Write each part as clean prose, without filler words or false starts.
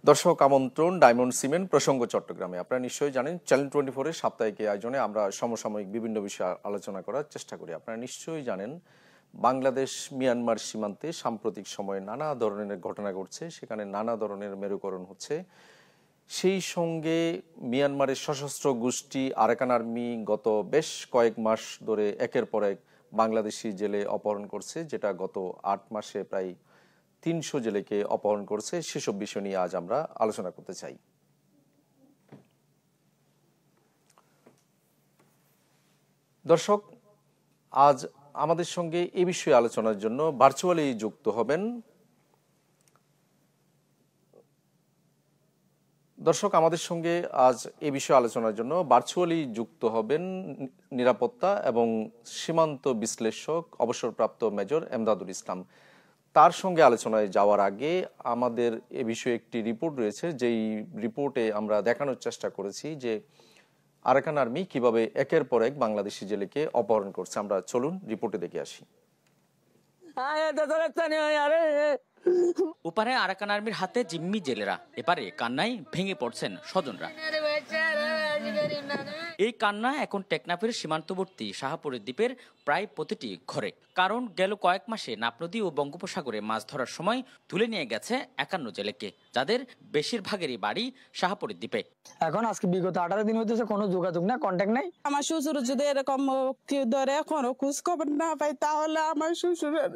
দর্শক আমন্ত্রণ diamond cement প্রসঙ্গ চট্টগ্রামে। আপনারা নিশ্চয়ই জানেন চ্যানেল 24-এর সাপ্তাহিক এই আয়োজনে আমরা সমসাময়িক বিভিন্ন বিষয়ে আলোচনা করার চেষ্টা করি। আপনারা নিশ্চয়ই জানেন বাংলাদেশ মিয়ানমার সীমান্তে সাম্প্রতিক সময়ে নানা ধরনের ঘটনা ঘটছে, সেখানে নানা ধরনের মেরুকরণ হচ্ছে। সেই সঙ্গে মিয়ানমারের সশস্ত্র গোষ্ঠী আরাকান আর্মি গত বেশ কয়েক মাস ধরে একের পর এক বাংলাদেশি জেলে অপহরণ করছে, যেটা গত 8 মাসে প্রায় 300 জেলেকে অপহরণ করছে। সেসব বিষয় নিয়ে আজ আমরা আলোচনা করতে চাই। দর্শক, আজ আমাদের সঙ্গে এই বিষয়ে আলোচনার জন্য ভার্চুয়ালি যুক্ত হবেন নিরাপত্তা এবং সীমান্ত বিশ্লেষক অবসরপ্রাপ্ত মেজর এমদাদুল ইসলাম। তার সঙ্গে আলোচনায় যাওয়ার আগে আমাদের এ বিষয়ে একটি রিপোর্ট রয়েছে, যেই রিপোর্টে আমরা দেখানোর চেষ্টা করেছি যে আরাকান আর্মি কিভাবে একের পর এক বাংলাদেশি জেলেকে অপহরণ করছে। আমরা চলুন রিপোর্টে দেখে আসি। ওপারে আরাকান আর্মির হাতে জিম্মি জেলেরা, এপারে কান্নায় ভেঙে পড়ছেন স্বজনরা। এই কান্না এখন টেকনাফের সীমান্তবর্তী শাহপুরের দ্বীপের প্রায় প্রতিটি ঘরে। কারণ গেল কয়েক মাসে নাপ নদী ও বঙ্গোপসাগরে মাছ ধরার সময় তুলে নিয়ে গেছে 51 জেলেকে, যাদের বেশিরভাগেরই বাড়ি শাহপুরের দ্বীপে। এখন আজকে বিগত 18 দিন হইতেছে কোনো যোগাযোগ না, কন্ট্যাক্ট নাই। আমার শ্বশুর যদি এরকম কেউ ধরে এখনো খোঁজ খবর না পাই, তাহলে আমার শ্বশুরের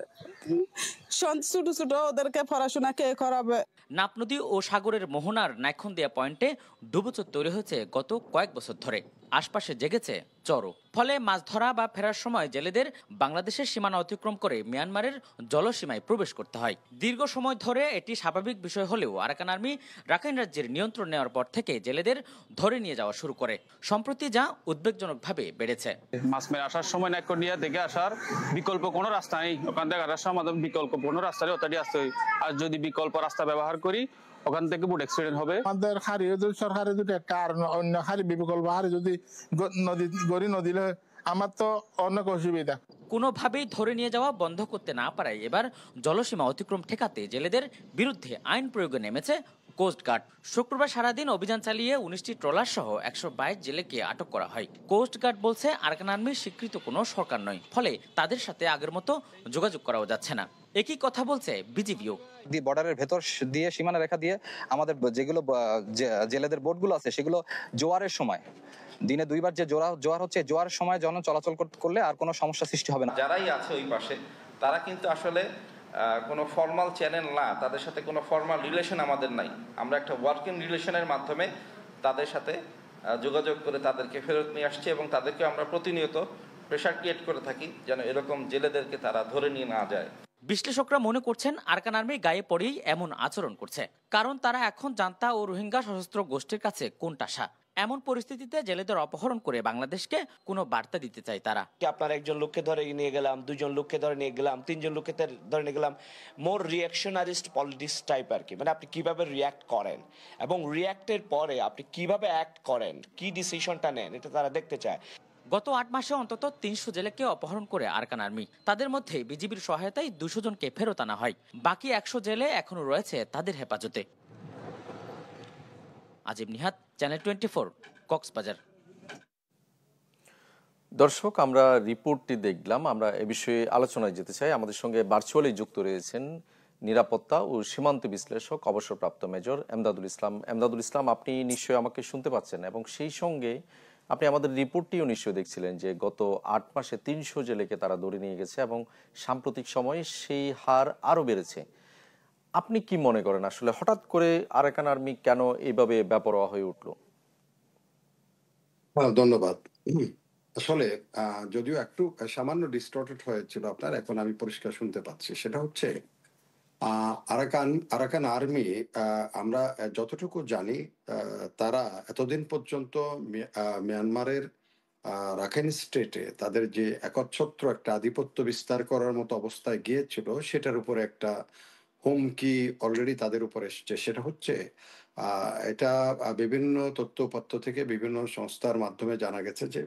ছোট ছোট ওদেরকে পড়াশোনা কে করাবে? নাপ নদী ও সাগরের মোহনার নাইখন্দিয়া পয়েন্টে ডুবোচর তৈরি হয়েছে গত কয়েক বছর ধরে। আশপাশে জেগেছে চরও। ফলে মাছ ধরা বা ফেরার সময় জেলেদের বাংলাদেশের সীমানা অতিক্রম করে মিয়ানমারের জলসীমায় প্রবেশ করতে হয়। দীর্ঘ সময় ধরে এটি স্বাভাবিক বিষয় হলেও আরাকান আর্মি রাখাইন রাজ্যের নিয়ন্ত্রণ নেওয়ার পর থেকে জেলেদের ধরে নিয়ে যাওয়া শুরু করে। সম্প্রতি যা উদ্বেগজনকভাবে বেড়েছে। মাছ মেরে আসার সময় নাইকন্ডিয়া দেখে আসার বিকল্প কোনো রাস্তা নেই। ওখান থেকে আসার সময় আমাদের বিকল্প কোনো রাস্তা নেই, ওটাই আসতে হয়। আর যদি বিকল্প রাস্তা ব্যবহার করি ওখান থেকে বুট অ্যাক্সিডেন্ট হবে। আমাদের হারি যদি সরকারের যদি একটা আর অন্য হারি বিকল্প হারি যদি নদী গড়ি নদীলে আমার তো অনেক অসুবিধা। কোনোভাবেই ধরে নিয়ে যাওয়া বন্ধ করতে না পারায় এবার জলসীমা অতিক্রম ঠেকাতে জেলেদের বিরুদ্ধে আইন প্রয়োগে নেমেছে কোস্টগার্ড। শুক্রবার সারাদিন অভিযান চালিয়ে 19টি ট্রলার সহ 122 জেলেকে আটক করা হয়। কোস্টগার্ড বলছে আরাকান আর্মির স্বীকৃত কোনো সরকার নয়, ফলে তাদের সাথে আগের মতো যোগাযোগ করাও যাচ্ছে না। একই কথা বলছে বিজিবিও। বর্ডারের ভেতর দিয়ে সীমানা রেখা দিয়ে আমাদের যেগুলো জেলেদের বোটগুলো আছে সেগুলো জোয়ারের সময় দিনে 2 বার যে জোয়ার হচ্ছে, জোয়ারের সময় জন চলাচল করলে আর কোনো সমস্যা সৃষ্টি হবে না। যারাই আছে ওই পাশে তারা কিন্তু আসলে কোনো ফর্মাল চ্যানেল না, তাদের সাথে কোনো ফর্মাল রিলেশন আমাদের নাই। আমরা একটা ওয়ার্কিং রিলেশনের মাধ্যমে তাদের সাথে যোগাযোগ করে তাদেরকে ফেরত নিয়ে আসছি এবং তাদেরকে আমরা প্রতিনিয়ত প্রেশার ক্রিয়েট করে থাকি যেন এরকম জেলেদেরকে তারা ধরে নিয়ে না যায়। বিশ্লেষকরা মনে করছেন আরাকান আর্মি গায়ে পড়েই এমন আচরণ করছে, কারণ তারা এখন জান্তা ও রোহিঙ্গা সশস্ত্র গোষ্ঠীর কাছে কোণঠাসা। এমন পরিস্থিতিতে জেলেদের অপহরণ করে বাংলাদেশকে কোনো বার্তা দিতে চায় তারা। আপনার একজন লোককে ধরে নিয়ে গেলাম, 2 জন লোককে ধরে নিয়ে গেলাম, 3 জন লোককে ধরে নিয়ে গেলাম, মোর রিয়াকশনারিস্ট পলিটিক্স টাইপ আর কি। মানে আপনি কিভাবে রিয়াক্ট করেন এবং রিয়াক্টের পরে আপনি কিভাবে অ্যাক্ট করেন, কি ডিসিশনটা নেন, এটা তারা দেখতে চায়। গত 8 মাসে অন্তত 300 জেলেকে অপহরণ করে আরাকান আর্মি। তাদের মধ্যে বিজিবির সহায়তায় 200 জনকে ফেরত আনা হয়। বাকি 100 জেলে এখনো রয়েছে তাদের হেফাজতে। আজিম নিহাত, চ্যানেল 24, কক্সবাজার। দর্শক, আমরা রিপোর্টটি দেখলাম, আমরা এ বিষয়ে আলোচনায় যেতে চাই। আমাদের সঙ্গে ভার্চুয়ালি যুক্ত রয়েছেন নিরাপত্তা ও সীমান্ত বিশ্লেষক অবসরপ্রাপ্ত মেজর এমদাদুল ইসলাম। এমদাদুল ইসলাম, আপনি নিশ্চয়ই আমাকে শুনতে পাচ্ছেন এবং সেই সঙ্গে আপনি আমাদের রিপোর্টটিও নিশ্চয়ই দেখছিলেন যে গত 8 মাসে 300 জেলেকে তারা ধরে নিয়ে গেছে এবং সাম্প্রতিক সময়ে সেই হার আরও বেড়েছে। আপনি কি মনে করেন আসলে হঠাৎ করে আরাকান আর্মি কেন এইভাবে বেপরোয়া হয়ে উঠল? ধন্যবাদ। আসলে যদিও একটু সামান্য ডিস্টর্টেড হয়েছিল আপনার, এখন আমি পরিষ্কার শুনতে পাচ্ছি। সেটা হচ্ছে আরাকান আর্মি, আমরা যতটুকু জানি তারা এতদিন পর্যন্ত মিয়ানমারের রাখাইন স্টেটে তাদের যে একচ্ছত্র একটা আধিপত্য বিস্তার করার মতো অবস্থায় গিয়েছিল, সেটার উপরে একটা হুমকি অলরেডি তাদের উপর এসছে। সেটা হচ্ছে এটা বিভিন্ন তথ্য উপাত্ত থেকে বিভিন্ন সংস্থার মাধ্যমে জানা গেছে যে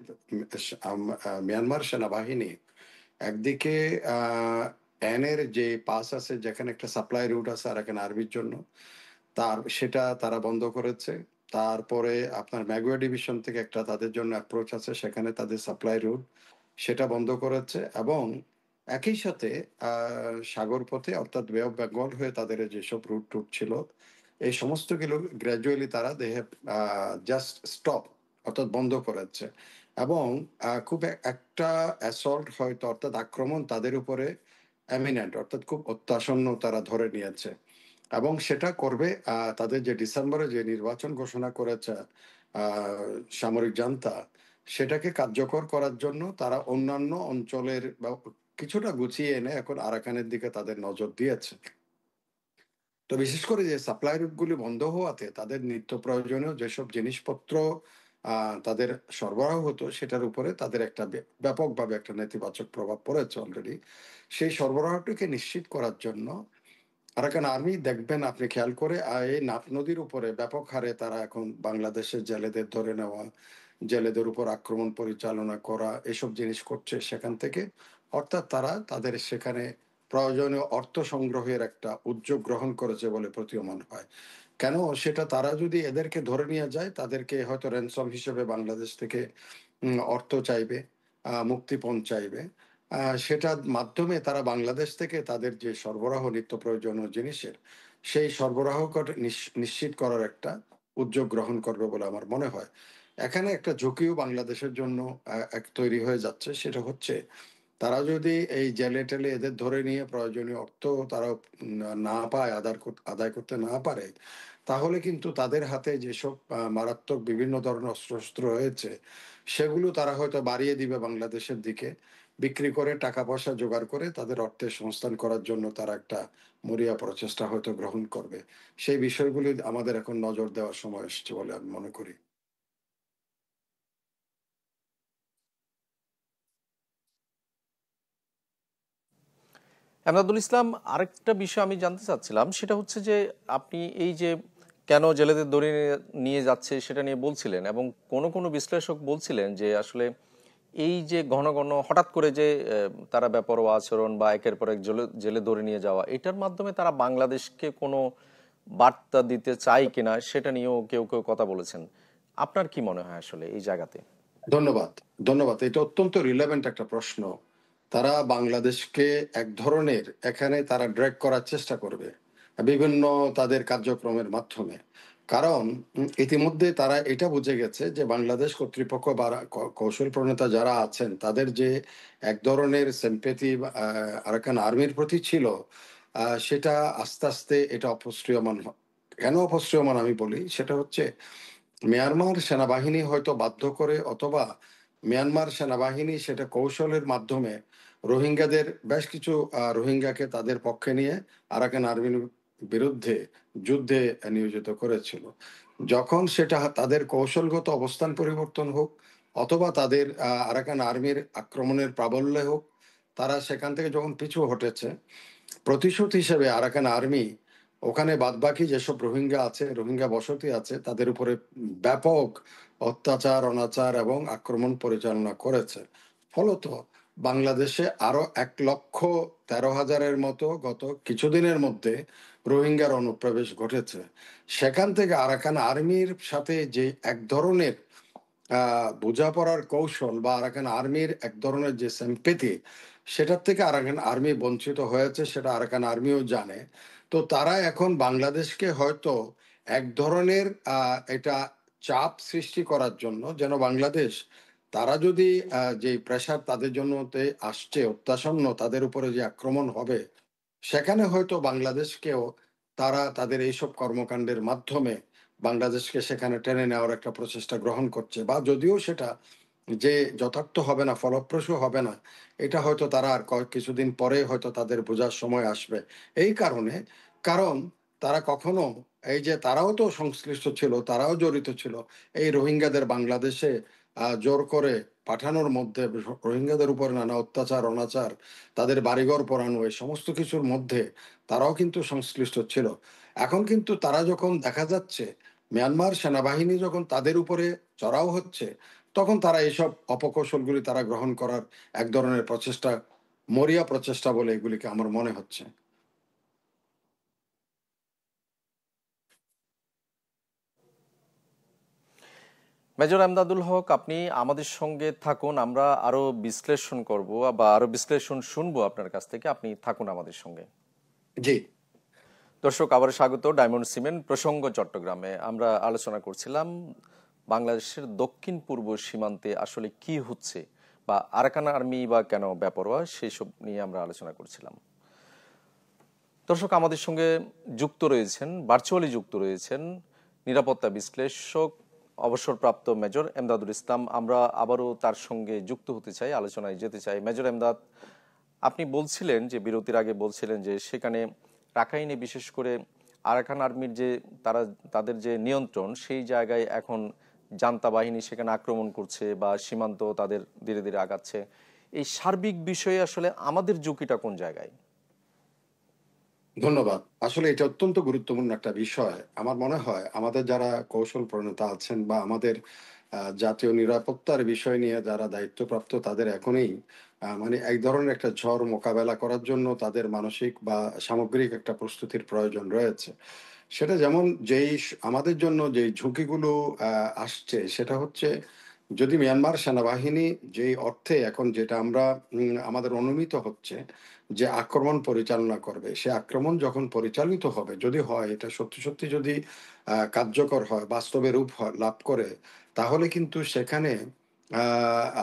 মিয়ানমার সেনাবাহিনী একদিকে এনের যে পাস আছে, যেখানে একটা সাপ্লাই রুট আছে আরাকান আর্মির জন্য, সেটা তারা বন্ধ করেছে। তারপরে আপনার ম্যাগুয়া ডিভিশন থেকে একটা তাদের জন্য অ্যাপ্রোচ আছে, সেখানে তাদের সাপ্লাই রুট সেটা বন্ধ করেছে। এবং একই সাথে সাগর পথে অর্থাৎ বে অফ বেঙ্গল হয়ে তাদের যেসব রুট ছিল, এই সমস্তগুলো গ্র্যাজুয়ালি তারা দে হ্যাভ জাস্ট স্টপ, অর্থাৎ বন্ধ করেছে। এবং খুব একটা অ্যাসল্ট হয়তো, অর্থাৎ আক্রমণ তাদের উপরে এমিনেন্ট, অর্থাৎ খুব অত্যাসন্ন তারা ধরে নিয়েছে। এবং সেটা করবে তাদের যে ডিসেম্বরে যে নির্বাচন ঘোষণা করেছে সামরিক জান্তা, সেটাকে কার্যকর করার জন্য তারা অন্যান্য অঞ্চলের কিছুটা গুছিয়ে এনে এখন আরাকানের দিকে তাদের নজর দিয়েছে। তো বিশেষ করে যে সাপ্লাই রুটগুলি বন্ধ হওয়াতে তাদের নিত্য প্রয়োজনীয় যেসব জিনিসপত্র তাদের সরবরাহ হতো, সেটার উপরে তাদের একটা ব্যাপকভাবে একটা নেতিবাচক প্রভাব পড়েছে অলরেডি। সেই সরবরাহটিকে নিশ্চিত করার জন্য আরাকান আর্মি দেখবেন, আপনি খেয়াল করে এই নাফ নদীর উপরে ব্যাপক হারে তারা এখন বাংলাদেশের জেলেদের ধরে নেওয়া, জেলেদের উপর আক্রমণ পরিচালনা করা, এসব জিনিস করছে সেখান থেকে। অর্থাৎ তারা তাদের সেখানে প্রয়োজনীয় অর্থ সংগ্রহের একটা উদ্যোগ গ্রহণ করেছে বলে প্রতীয়মান হয়। কেন সেটা, তারা যদি এদেরকে ধরে নিয়ে যায়, তাদেরকে হয়তো র্যানসম হিসেবে বাংলাদেশ থেকে অর্থ চাইবে, মুক্তিপণ চাইবে, সেটার মাধ্যমে তারা বাংলাদেশ থেকে তাদের যে সরবরাহ নিত্য প্রয়োজনীয় জিনিসের, সেই সরবরাহ নিশ্চিত করার একটা উদ্যোগ গ্রহণ করবে বলে আমার মনে হয়। এখানে একটা ঝুঁকিও বাংলাদেশের জন্য এক তৈরি হয়ে যাচ্ছে। সেটা হচ্ছে, তারা যদি এই জেলে টেলে এদের ধরে নিয়ে প্রয়োজনীয় অর্থ তারা না পায়, আদায় করতে না পারে, তাহলে কিন্তু তাদের হাতে যেসব মারাত্মক বিভিন্ন ধরনের অস্ত্র রয়েছে, সেগুলো তারা হয়তো বাড়িয়ে দিবে বাংলাদেশের দিকে, বিক্রি করে টাকা পয়সা জোগাড় করে তাদের অর্থের সংস্থান করার জন্য তারা একটা মরিয়া প্রচেষ্টা হয়তো গ্রহণ করবে। সেই বিষয়গুলি আমাদের এখন নজর দেওয়ার সময় এসেছে বলে আমি মনে করি। এমদাদুল ইসলাম, আরেকটা বিষয় আমি জানতে চাচ্ছিলাম, সেটা হচ্ছে যে আপনি এই যে কেন জেলেদের ধরে নিয়ে যাচ্ছে সেটা নিয়ে বলছিলেন, এবং কোনো কোনো বিশ্লেষক বলছিলেন যে আসলে এই যে ঘন ঘন হঠাৎ করে যে তারা বেপরোয়া আচরণ বা একের পর এক জেলে ধরে নিয়ে যাওয়া, এটার মাধ্যমে তারা বাংলাদেশকে কোনো বার্তা দিতে চায় কিনা সেটা নিয়েও কেউ কেউ কথা বলেছেন। আপনার কি মনে হয় আসলে এই জায়গাতে? ধন্যবাদ, ধন্যবাদ। এটা অত্যন্ত রিলেভেন্ট একটা প্রশ্ন। তারা বাংলাদেশকে এক ধরনের এখানে তারা ড্র্যাগ করার চেষ্টা করবে বিভিন্ন তাদের কার্যক্রমের মাধ্যমে। কারণ ইতিমধ্যে তারা এটা বুঝে গেছে যে বাংলাদেশ কর্তৃপক্ষ বা কৌশল প্রণেতা যারা আছেন, তাদের যে এক ধরনের সিম্প্যাথি আরাকান আর্মির প্রতি ছিল, সেটা আস্তে আস্তে এটা অপসৃয়মান। কেন অপসৃয়মান আমি বলি, সেটা হচ্ছে মিয়ানমার সেনাবাহিনী হয়তো বাধ্য করে, অথবা মিয়ানমার সেনাবাহিনী সেটা কৌশলের মাধ্যমে রোহিঙ্গাদের বেশ কিছু রোহিঙ্গাকে তাদের পক্ষে নিয়ে আরাকান আর্মির বিরুদ্ধে যুদ্ধে নিয়োজিত করেছিল। যখন সেটা তাদের কৌশলগত অবস্থান পরিবর্তন হোক, অথবা তাদের আরাকান আর্মির আক্রমণের প্রাবল্যে হোক, তারা সেখান থেকে যখন পিছু হটেছে, প্রতিশোধ হিসেবে আরাকান আর্মি ওখানে বাদবাকি যেসব রোহিঙ্গা আছে, রোহিঙ্গা বসতি আছে, তাদের উপরে ব্যাপক অত্যাচার, অনাচার এবং আক্রমণ পরিচালনা করেছে। ফলত বাংলাদেশে আরো 1,13,000-এর মতো গত কিছুদিনের মধ্যে রোহিঙ্গার অনুপ্রবেশ ঘটেছে। সেখান থেকে আরাকান আর্মির সাথে যে এক ধরনের বোঝাপড়ার কৌশল বা আরাকান আর্মির এক ধরনের যে সিম্প্যাথি, সেটার থেকে আরাকান আর্মি বঞ্চিত হয়েছে, সেটা আরাকান আর্মিও জানে। তো তারা এখন বাংলাদেশকে হয়তো এক ধরনের এটা চাপ সৃষ্টি করার জন্য, যেন বাংলাদেশ, তারা যদি যে প্রেশার তাদের জন্য আসছে অত্যাসন্ন, তাদের উপরে যে আক্রমণ হবে, সেখানে হয়তো বাংলাদেশকেও তারা তাদের এইসব কর্মকাণ্ডের মাধ্যমে বাংলাদেশকে সেখানে টেনে নেওয়ার একটা প্রচেষ্টা গ্রহণ করছে। বা যদিও সেটা যে যথার্থ হবে না, ফলপ্রসূ হবে না, এটা হয়তো তারা আর কিছুদিন পরে হয়তো তাদের বোঝার সময় আসবে। এই কারণে, কারণ তারা কখনো, এই যে তারাও তো সংশ্লিষ্ট ছিল, তারাও জড়িত ছিল এই রোহিঙ্গাদের বাংলাদেশে জোর করে পাঠানোর মধ্যে, রোহিঙ্গাদের উপর নানা অত্যাচার, অনাচার, তাদের বাড়িঘর পোড়ানো, এই সমস্ত কিছুর মধ্যে তারাও কিন্তু সংশ্লিষ্ট ছিল। এখন কিন্তু তারা যখন দেখা যাচ্ছে মিয়ানমার সেনাবাহিনী যখন তাদের উপরে চড়াও হচ্ছে, তখন তারা এইসব অপকৌশলগুলি তারা গ্রহণ করার এক ধরনের প্রচেষ্টা, মরিয়া প্রচেষ্টা বলে এগুলিকে আমার মনে হচ্ছে। মেজর এমদাদুল হক, আপনি আমাদের সঙ্গে থাকুন, আমরা আরো বিশ্লেষণ করব বা আরো বিশ্লেষণ শুনবো আপনার কাছ থেকে। আপনি থাকুন আমাদের সঙ্গে। জি, দর্শক, আবার স্বাগত ডায়মন্ড সিমেন্ট প্রসঙ্গ চট্টগ্রামে। আমরা আলোচনা করছিলাম বাংলাদেশের দক্ষিণ পূর্ব সীমান্তে আসলে কি হচ্ছে বা আরাকান আর্মি বা কেন বেপরোয়া, সেই সব নিয়ে আমরা আলোচনা করছিলাম। দর্শক, আমাদের সঙ্গে যুক্ত রয়েছেন, ভার্চুয়ালি যুক্ত রয়েছেন নিরাপত্তা বিশ্লেষক অবসরপ্রাপ্ত মেজর এমদাদুল ইসলাম। আমরা আবারও তার সঙ্গে যুক্ত হতে চাই, আলোচনায় যেতে চাই। মেজর এমদাদ, আপনি বলছিলেন যে বিরতির আগে বলছিলেন যে সেখানে রাখাইনে বিশেষ করে আরাকান আর্মির যে তাদের যে নিয়ন্ত্রণ, সেই জায়গায় এখন জান্তা বাহিনী সেখানে আক্রমণ করছে বা সীমান্ত তাদের ধীরে ধীরে আগাচ্ছে। এই সার্বিক বিষয়ে আসলে আমাদের ঝুঁকিটা কোন জায়গায়? ধন্যবাদ। আসলে এটা অত্যন্ত গুরুত্বপূর্ণ একটা বিষয়। আমার মনে হয় আমাদের যারা কৌশল প্রণেতা আছেন বা আমাদের জাতীয় নিরাপত্তার বিষয় নিয়ে যারা দায়িত্বপ্রাপ্ত, তাদের এখনই মানে এক ধরনের একটা ঝড় মোকাবেলা করার জন্য তাদের মানসিক বা সামগ্রিক একটা প্রস্তুতির প্রয়োজন রয়েছে। সেটা যেমন আমাদের জন্য যেই ঝুঁকিগুলো আসছে, সেটা হচ্ছে যদি মিয়ানমার সেনাবাহিনী যেই অর্থে এখন যেটা আমরা আমাদের অনুমিত হচ্ছে যে আক্রমণ পরিচালনা করবে, সে আক্রমণ যখন পরিচালিত হবে, যদি হয় এটা সত্যি সত্যি যদি কার্যকর হয়, বাস্তবে লাভ করে, তাহলে কিন্তু সেখানে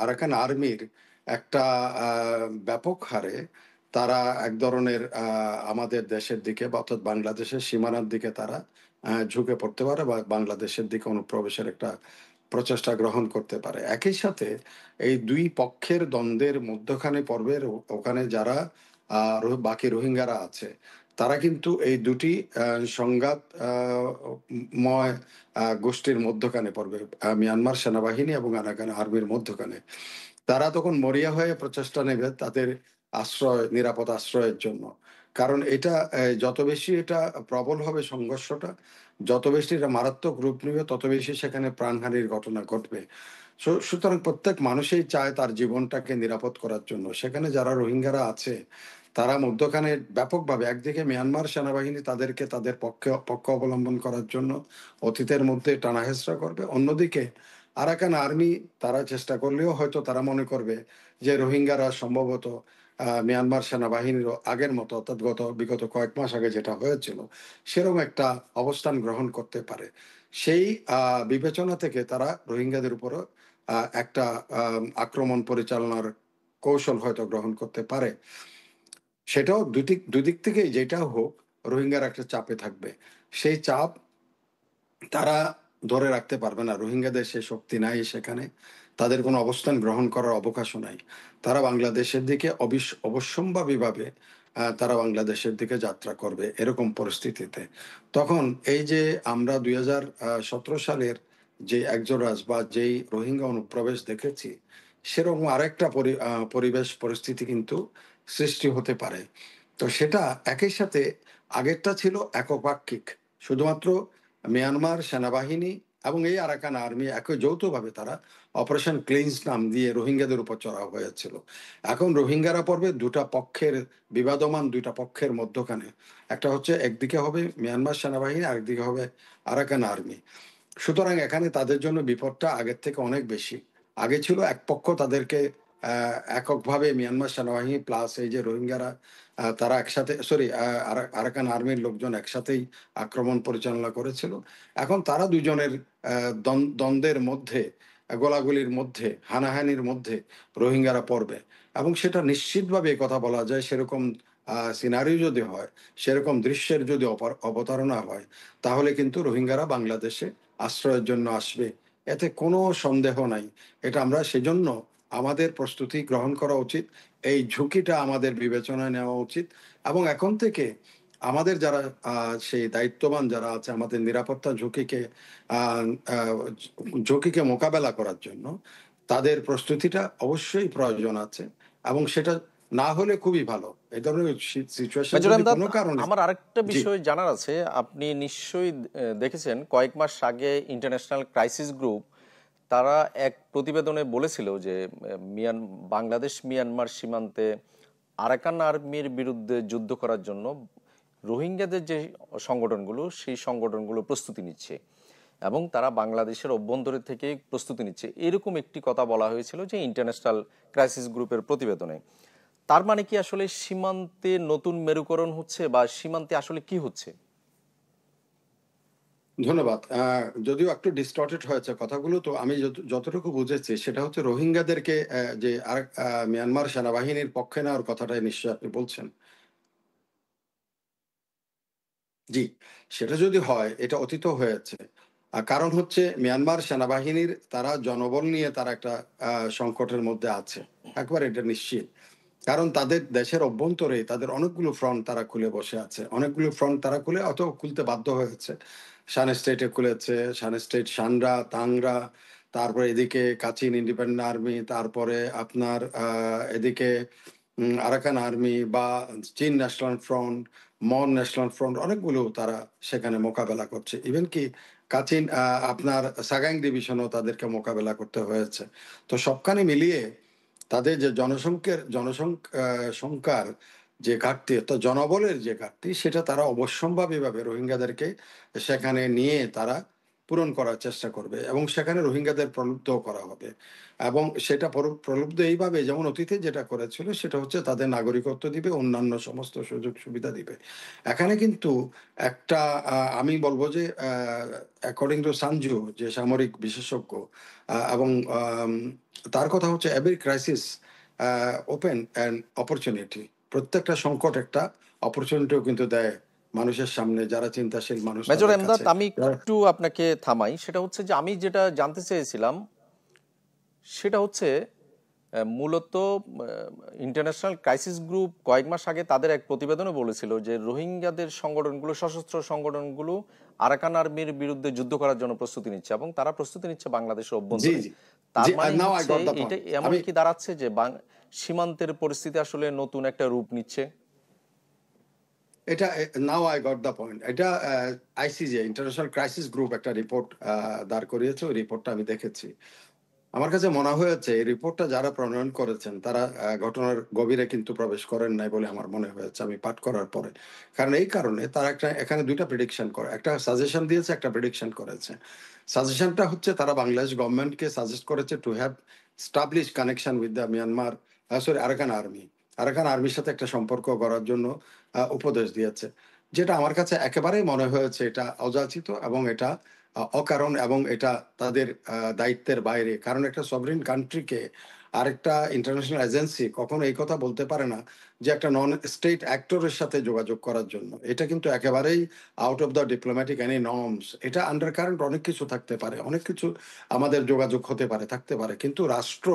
আরাকান আর্মির একটা ব্যাপক হারে তারা এক ধরনের আমাদের দেশের দিকে বা অর্থাৎ বাংলাদেশের সীমানার দিকে তারা ঝুঁকে পড়তে পারে বা বাংলাদেশের দিকে অনুপ্রবেশের একটা প্রচেষ্টা গ্রহণ করতে পারে। একই সাথে এই দুই পক্ষের দ্বন্দ্বের মধ্যখানে পর্বের ওখানে যারা বাকি রোহিঙ্গারা আছে, তারা কিন্তু এই দুটি সংঘাত ময় গোষ্ঠীর মধ্যখানে পড়বে, মিয়ানমার সেনাবাহিনী এবং আরাকান আর্মির মধ্যখানে। তারা তখন মরিয়া হয়ে প্রচেষ্টা নেবে তাদের নিরাপদ আশ্রয়ের জন্য। কারণ এটা যত বেশি এটা প্রবল হবে সংঘর্ষটা, যত বেশি এটা মারাত্মক রূপ নেবে, তত বেশি সেখানে প্রাণহানির ঘটনা ঘটবে। সুতরাং প্রত্যেক মানুষই চায় তার জীবনটাকে নিরাপদ করার জন্য। সেখানে যারা রোহিঙ্গারা আছে, তারা মধ্যখানে ব্যাপকভাবে একদিকে মিয়ানমার সেনাবাহিনী তাদেরকে তাদের পক্ষ অবলম্বন করার জন্য অতীতের মধ্যে টানাহেচড়া করবে, অন্যদিকে আরাকান আর্মি তারা চেষ্টা করলেও হয়তো তারা মনে করবে যে রোহিঙ্গারা সম্ভবত মিয়ানমার সেনাবাহিনীর আগের মতো, অর্থাৎ বিগত কয়েক মাস আগে যেটা হয়েছিল, সেরকম একটা অবস্থান গ্রহণ করতে পারে। সেই বিবেচনা থেকে তারা রোহিঙ্গাদের উপরও একটা আক্রমণ পরিচালনার কৌশল হয়তো গ্রহণ করতে পারে। সেটাও দুদিক থেকেই যেটা হোক, রোহিঙ্গার একটা চাপে থাকবে। সেই চাপ তারা ধরে রাখতে পারবে না। রোহিঙ্গাদের সে শক্তি নাই সেখানে, তাদের কোনো অবস্থান গ্রহণ করার অবকাশও নাই। তারা বাংলাদেশের দিকে অবশ্যম্ভাবীভাবে তারা বাংলাদেশের দিকে যাত্রা করবে এরকম পরিস্থিতিতে। তখন এই যে আমরা 2017 সালের যে একজোড়াজ বা যেই রোহিঙ্গা অনুপ্রবেশ দেখেছি, সেরকম আরেকটা পরিবেশ পরিস্থিতি কিন্তু সৃষ্টি হতে পারে। তো সেটা একই সাথে আগেরটা ছিল একপাক্ষিক, শুধুমাত্র মিয়ানমার সেনাবাহিনী এবং এই আরাকান আর্মি একই যৌথভাবে তারা অপারেশন ক্লিনস নাম দিয়ে রোহিঙ্গাদের উপর চড়াও হয়েছিল। এখন রোহিঙ্গারা পড়বে দুইটা পক্ষের মধ্যখানে। একটা হচ্ছে একদিকে হবে মিয়ানমার সেনাবাহিনী, আরেকদিকে হবে আরাকান আর্মি। সুতরাং এখানে তাদের জন্য বিপদটা আগের থেকে অনেক বেশি। আগে ছিল এক পক্ষ তাদেরকে এককভাবে মিয়ানমার সেনাবাহিনী প্লাস এই যে রোহিঙ্গারা তারা একসাথে আরাকান আর্মির লোকজন একসাথেই আক্রমণ পরিচালনা করেছিল। এখন তারা দুজনের দ্বন্দ্বের মধ্যে, গোলাগুলির মধ্যে, হানাহানির মধ্যে রোহিঙ্গারা পড়বে। এবং সেটা নিশ্চিতভাবে কথা বলা যায়, সেরকম সিনারিও যদি হয়, সেরকম দৃশ্যের যদি অবতারণা হয়, তাহলে কিন্তু রোহিঙ্গারা বাংলাদেশে আশ্রয়ের জন্য আসবে, এতে কোনো সন্দেহ নাই। এটা আমরা সেজন্য আমাদের প্রস্তুতি গ্রহণ করা উচিত, এই ঝুঁকিটা আমাদের বিবেচনায় নেওয়া উচিত। এবং এখন থেকে আমাদের যারা সেই দায়িত্ববান যারা আছে, আমাদের নিরাপত্তা ঝুঁকিকে মোকাবেলা করার জন্য তাদের প্রস্তুতিটা অবশ্যই প্রয়োজন আছে, এবং সেটা না হলে খুবই ভালো। এই ধরনের সিচুয়েশন যদি কোনো কারণে। আমার আরেকটা জি, বিষয় জানার আছে। আপনি নিশ্চয়ই দেখেছেন কয়েক মাস আগে ইন্টারন্যাশনাল ক্রাইসিস গ্রুপ তারা এক প্রতিবেদনে বলেছিল যে বাংলাদেশ মিয়ানমার সীমান্তে আরাকান আর্মির বিরুদ্ধে যুদ্ধ করার জন্য রোহিঙ্গাদের যে সংগঠনগুলো, সেই সংগঠনগুলো প্রস্তুতি নিচ্ছে। এবং তারা বাংলাদেশের অভ্যন্তরে থেকে প্রস্তুতি নিচ্ছে, এরকম একটি কথা বলা হয়েছিল যে ইন্টারন্যাশনাল ক্রাইসিস গ্রুপের প্রতিবেদনে। তার মানে কি আসলে সীমান্তে নতুন মেরুকরণ হচ্ছে, বা সীমান্তে আসলে কি হচ্ছে? ধন্যবাদ। যদিও একটু ডিস্টর্টেড হয়েছে কথাগুলো, তো আমি যতটুকু বুঝেছি সেটা হচ্ছে রোহিঙ্গাদেরকে যে আরেক মিয়ানমার সেনাবাহিনীর পক্ষে নেওয়ার কথাটাই নিশ্চয়ই আপনি বলছেন। জি, সেটা যদি হয় এটা অতীত হয়েছে। কারণ হচ্ছে মিয়ানমার সেনাবাহিনীর তারা জনবল নিয়ে তারা একটা সংকটের মধ্যে আছে, একবার এটা নিশ্চিত। কারণ তাদের দেশের অভ্যন্তরে তাদের অনেকগুলো ফ্রন্ট তারা খুলে বসে আছে, অনেকগুলো ফ্রন্ট তারা খুলতে বাধ্য হয়েছে। শান স্টেটে খুলেছে, শান স্টেট, শানরা, তাংরা, তারপরে এদিকে কাচিন ইন্ডিপেন্ডেন্ট আর্মি, তারপরে আপনার এদিকে আরাকান আর্মি বা চীন ন্যাশনাল ফ্রন্ট, মন ন্যাশনাল ফ্রন্ট, অনেকগুলো তারা সেখানে মোকাবেলা করছে। ইভেন কি কাচিন আপনার সাগাং ডিভিশনও তাদেরকে মোকাবেলা করতে হয়েছে। তো সবখানে মিলিয়ে তাদের যে জনসংখ্যার যে ঘাটতি, অর্থাৎ জনবলের যে ঘাটতি, সেটা তারা অবশ্যম্ভাবীভাবে রোহিঙ্গাদেরকে সেখানে নিয়ে তারা পূরণ করার চেষ্টা করবে, এবং সেখানে রোহিঙ্গাদের প্রলুব্ধ করা হবে। এবং সেটা প্রলুব্ধ এইভাবে, যেমন অতীতে যেটা করেছিল, সেটা হচ্ছে তাদের নাগরিকত্ব দিবে, অন্যান্য সমস্ত সুযোগ সুবিধা দিবে। এখানে কিন্তু একটা আমি বলবো যে অ্যাকর্ডিং টু সানজু, যে সামরিক বিশেষজ্ঞ, এবং তার কথা হচ্ছে every crisis open and opportunity. প্রত্যেকটা সংকট একটা অপরচুনিটিও কিন্তু দেয় মানুষের সামনে, যারা চিন্তাশীল মানুষ মেজর তাদের এমদাদ, কাছে। আমি একটু আপনাকে থামাই। সেটা হচ্ছে যে আমি যেটা জানতে চেয়েছিলাম সেটা হচ্ছে মূলত ইন্টারন্যাশনাল ক্রাইসিস গ্রুপ কয়েক মাস আগে তাদের এক প্রতিবেদনে বলেছিল যে রোহিঙ্গাদের সংগঠনগুলো, সশস্ত্র সংগঠনগুলো আরাকান আর্মির বিরুদ্ধে যুদ্ধ করার জন্য প্রস্তুতি নিচ্ছে, এবং তারা প্রস্তুতি নিচ্ছে বাংলাদেশের জি অভ্যন্তরে। জি তার জি, মানে নাও আই হচ্ছে গট দ্য এটা পয়েন্ট। এমন আমি কি দাঁড়াচ্ছে যে সীমান্তের পরিস্থিতি আসলে নতুন একটা রূপ নিচ্ছে? এটা now I got the point. এটা আইসিজে, ইন্টারন্যাশনাল ক্রাইসিস গ্রুপ, একটা রিপোর্ট দাঁড় করিয়েছে। ওই রিপোর্টটা আমি দেখেছি। আমার কাছে মনে হয়েছে এই রিপোর্টটা যারা প্রণয়ন করেছেন তারা ঘটনার গভীরে কিন্তু প্রবেশ করেন নাই বলে আমার মনে হয়েছে আমি পাঠ করার পরে। কারণ এই কারণে তারা এখানে দুইটা প্রেডিকশন করে, একটা সাজেশন দিয়েছে, একটা প্রেডিকশন করেছে। সাজেশনটা হচ্ছে তারা বাংলাদেশ গভর্নমেন্টকে সাজেস্ট করেছে to have establish connection with the Myanmar, sorry, Arakan army, Arakan আর্মির সাথে একটা সম্পর্ক করার জন্য উপদেশ দিয়েছে। যেটা আমার কাছে একেবারেই মনে হয়েছে এটা অযাচিত, এবং এটা অকারণ, এবং এটা তাদের দায়িত্বের বাইরে। কারণ একটা সভরেন কান্ট্রিকে আরেকটা ইন্টারন্যাশনাল এজেন্সি কখনো এই কথা বলতে পারে না যে একটা নন স্টেট অ্যাক্টরের সাথে যোগাযোগ করার জন্য। এটা কিন্তু একেবারেই out of the diplomatic any norms. এটা আন্ডার কারেন্ট অনেক কিছু থাকতে পারে, অনেক কিছু আমাদের যোগাযোগ হতে পারে, থাকতে পারে, কিন্তু রাষ্ট্র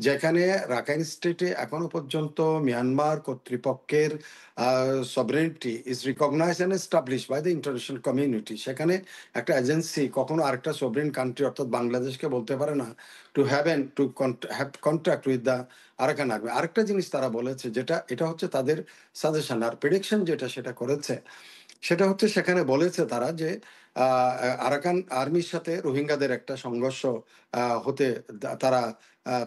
যেখানে রাখাইন স্টেটে এখনো পর্যন্ত মিয়ানমার কর্তৃপক্ষের sovereignty is recognise and establish by the international community, সেখানে একটা এজেন্সি কখনো আরেকটা সভরেন কান্ট্রি অর্থাৎ বাংলাদেশকে বলতে পারে না to have contact with the Arakan army. আরেকটা জিনিস তারা বলেছে, যেটা এটা হচ্ছে তাদের সাজেশন আর প্রেডিকশন যেটা সেটা করেছে, সেটা হচ্ছে সেখানে বলেছে তারা যে আরাকান আর্মির সাথে রোহিঙ্গাদের একটা সংঘর্ষ হতে তারা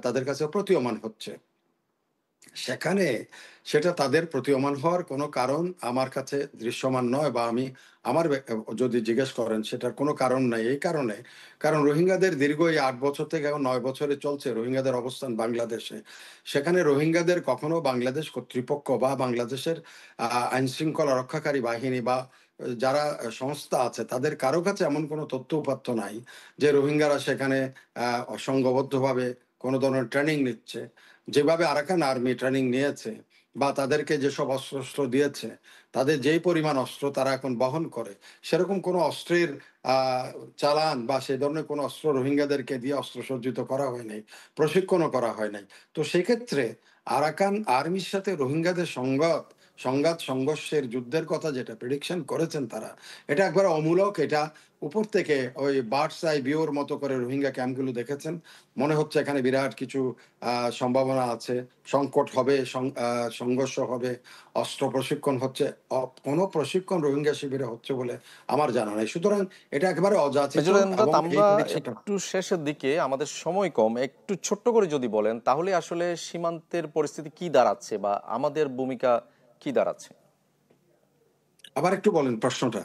তাদের কাছে প্রতীয়মান হচ্ছে। সেখানে সেটা তাদের প্রতীয়মান হওয়ার কোনো কারণ আমার কাছে দৃশ্যমান নয়, বা আমি আমার যদি জিজ্ঞেস করেন সেটার কোনো কারণ নাই। এই কারণে, কারণ রোহিঙ্গাদের দীর্ঘ এই 8 বছর থেকে এখন 9 বছরে চলছে রোহিঙ্গাদের অবস্থান বাংলাদেশে। সেখানে রোহিঙ্গাদের কখনো বাংলাদেশ কর্তৃপক্ষ বা বাংলাদেশের আইন শৃঙ্খলা রক্ষাকারী বাহিনী বা যারা সংস্থা আছে তাদের কারো কাছে এমন কোনো তথ্য উপাত্ত নাই যে রোহিঙ্গারা সেখানে সংঘবদ্ধভাবে কোনো ধরনের ট্রেনিং নিচ্ছে। যেভাবে আরাকান আর্মি ট্রেনিং নিয়েছে বা তাদেরকে যেসব অস্ত্র দিয়েছে, তাদের যেই পরিমাণ অস্ত্র তারা এখন বহন করে, সেরকম কোনো অস্ত্রের চালান বা সে ধরনের কোনো অস্ত্র রোহিঙ্গাদেরকে দিয়ে অস্ত্র সজ্জিত করা হয় নাই, প্রশিক্ষণও করা হয় নাই। তো সেক্ষেত্রে আরাকান আর্মির সাথে রোহিঙ্গাদের সংঘাত সংঘর্ষের যুদ্ধের কথা যেটা প্রেডিকশন করেছেন তারা, এটা একবার অমূলক। এটা উপর থেকে ওই বার্ডস আই ভিউর মতো করে রোহিঙ্গা ক্যাম্পগুলো দেখেছেন, মনে হচ্ছে এখানে বিরাট কিছু সম্ভাবনা আছে, সংকট হবে, সংঘর্ষ হবে, অস্ত্র প্রশিক্ষণ হচ্ছে। কোনো প্রশিক্ষণ রোহিঙ্গা শিবিরে হচ্ছে বলে আমার জানা নাই। সুতরাং এটা একেবারে অযাচিত। এবং আমরা একটু শেষের দিকে, আমাদের সময় কম, একটু ছোট্ট করে যদি বলেন তাহলে আসলে সীমান্তের পরিস্থিতি কি দাঁড়াচ্ছে বা আমাদের ভূমিকা কি দাঁড়াচ্ছে? আবার একটু বলেন প্রশ্নটা।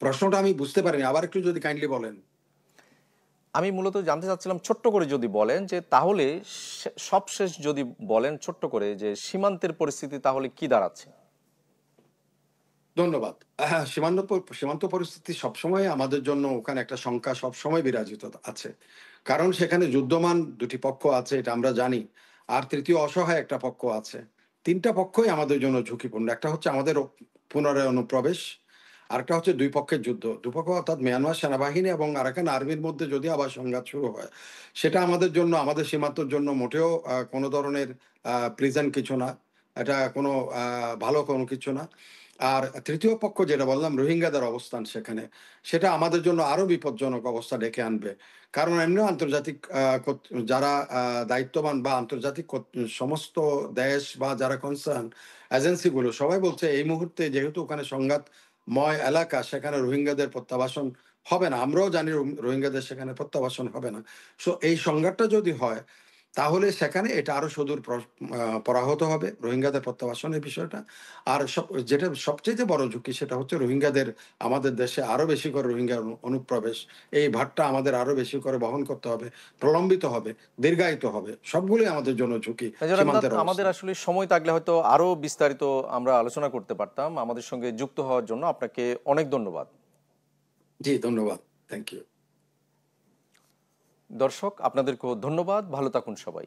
প্রশ্নটা আমি বুঝতে পারিনি, আবার একটু যদি কাইন্ডলি বলেন। আমি মূলত জানতে চাচ্ছিলাম ছোট্ট করে যদি বলেন যে তাহলে সবশেষ যদি বলেন ছোট্ট করে যে সীমান্তের পরিস্থিতি তাহলে কি দাঁড়াচ্ছে। ধন্যবাদ। হ্যাঁ, সীমান্ত পরিস্থিতি সবসময় আমাদের জন্য ওখানে একটা শঙ্কা সবসময় বিরাজিত আছে, কারণ সেখানে যুদ্ধমান দুটি পক্ষ আছে, এটা আমরা জানি। আর তৃতীয় অসহায় একটা পক্ষ আছে। তিনটা পক্ষই আমাদের জন্য ঝুঁকিপূর্ণ। একটা হচ্ছে আমাদের পুনরায় অনুপ্রবেশ, আরেকটা হচ্ছে দুই পক্ষের যুদ্ধ। দুপক্ষ অর্থাৎ মিয়ানমার সেনাবাহিনী এবং আরাকান আর্মির মধ্যে যদি আবার সংঘাত শুরু হয়, সেটা আমাদের জন্য, আমাদের সীমান্তর জন্য মোটেও কোনো ধরনের প্লিজেন্ট কিছু না। এটা কোনো ভালো কোনো কিছু না। আর তৃতীয় পক্ষ যেটা বললাম, রোহিঙ্গাদের অবস্থান সেখানে, সেটা আমাদের জন্য আরো বিপজ্জনক অবস্থা ডেকে আনবে। কারণ এমনিও আন্তর্জাতিক যারা দায়িত্ববান বা আন্তর্জাতিক সমস্ত দেশ বা যারা কনসার্ন এজেন্সিগুলো সবাই বলছে এই মুহূর্তে যেহেতু ওখানে সংঘাতময় এলাকা, সেখানে রোহিঙ্গাদের প্রত্যাবাসন হবে না। আমরাও জানি রোহিঙ্গাদের সেখানে প্রত্যাবাসন হবে না। সো এই সংঘাতটা যদি হয়, তাহলে সেখানে এটা আরো সুদূর পরাহত হবে রোহিঙ্গাদের প্রত্যাবাসনের বিষয়টা। আর যেটা সবচেয়ে বড় ঝুঁকি, সেটা হচ্ছে রোহিঙ্গাদের আমাদের দেশে আরো বেশি করে রোহিঙ্গার অনুপ্রবেশ। এই ভারটা আমাদের আরো বেশি করে বহন করতে হবে, প্রলম্বিত হবে, দীর্ঘায়িত হবে। সবগুলোই আমাদের জন্য ঝুঁকি। সীমান্তের আমাদের আসলে সময় থাকলে হয়তো আরো বিস্তারিত আমরা আলোচনা করতে পারতাম। আমাদের সঙ্গে যুক্ত হওয়ার জন্য আপনাকে অনেক ধন্যবাদ। জি, ধন্যবাদ। Thank you. দর্শক, আপনাদেরকেও ধন্যবাদ। ভালো থাকুন সবাই।